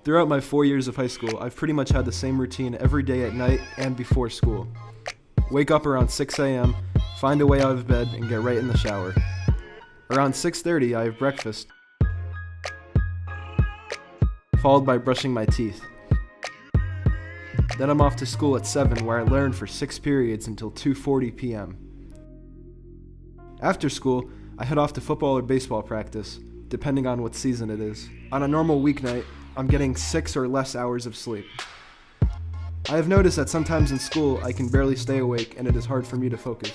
Throughout my 4 years of high school, I've pretty much had the same routine every day at night and before school. Wake up around 6 a.m., find a way out of bed, and get right in the shower. Around 6:30, I have breakfast, followed by brushing my teeth. Then I'm off to school at 7, where I learn for 6 periods until 2:40 p.m. After school, I head off to football or baseball practice, depending on what season it is. On a normal weeknight, I'm getting 6 or less hours of sleep. I have noticed that sometimes in school I can barely stay awake and it is hard for me to focus.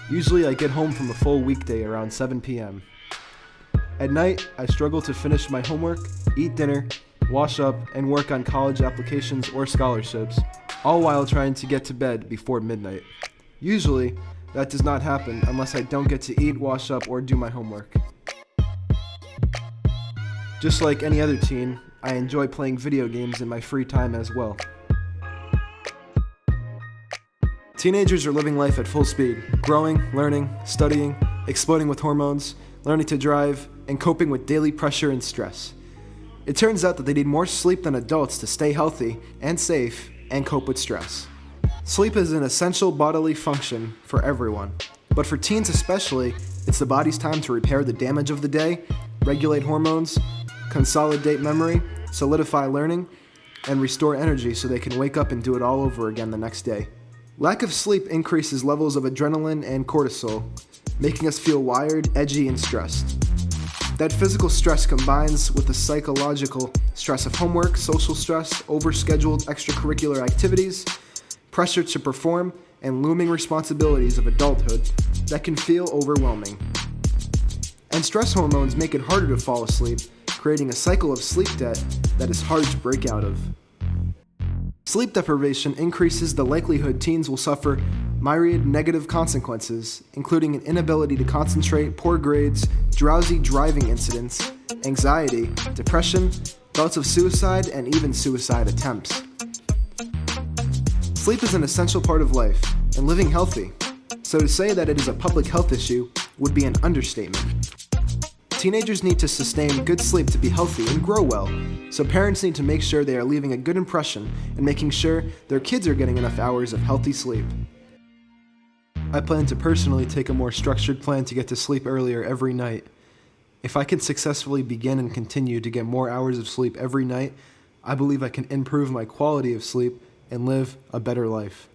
Usually I get home from a full weekday around 7 p.m. At night, I struggle to finish my homework, eat dinner, wash up, and work on college applications or scholarships, all while trying to get to bed before midnight. Usually, that does not happen unless I don't get to eat, wash up, or do my homework. Just like any other teen, I enjoy playing video games in my free time as well. Teenagers are living life at full speed, growing, learning, studying, exploding with hormones, learning to drive, and coping with daily pressure and stress. It turns out that they need more sleep than adults to stay healthy and safe and cope with stress. Sleep is an essential bodily function for everyone, but for teens especially, it's the body's time to repair the damage of the day, regulate hormones, consolidate memory, solidify learning, and restore energy so they can wake up and do it all over again the next day. Lack of sleep increases levels of adrenaline and cortisol, making us feel wired, edgy, and stressed. That physical stress combines with the psychological stress of homework, social stress, overscheduled extracurricular activities, pressure to perform, and looming responsibilities of adulthood that can feel overwhelming. And stress hormones make it harder to fall asleep, creating a cycle of sleep debt that is hard to break out of. Sleep deprivation increases the likelihood teens will suffer myriad negative consequences, including an inability to concentrate, poor grades, drowsy driving incidents, anxiety, depression, thoughts of suicide, and even suicide attempts. Sleep is an essential part of life, and living healthy, so to say that it is a public health issue would be an understatement. Teenagers need to sustain good sleep to be healthy and grow well, so parents need to make sure they are leaving a good impression and making sure their kids are getting enough hours of healthy sleep. I plan to personally take a more structured plan to get to sleep earlier every night. If I can successfully begin and continue to get more hours of sleep every night, I believe I can improve my quality of sleep and live a better life.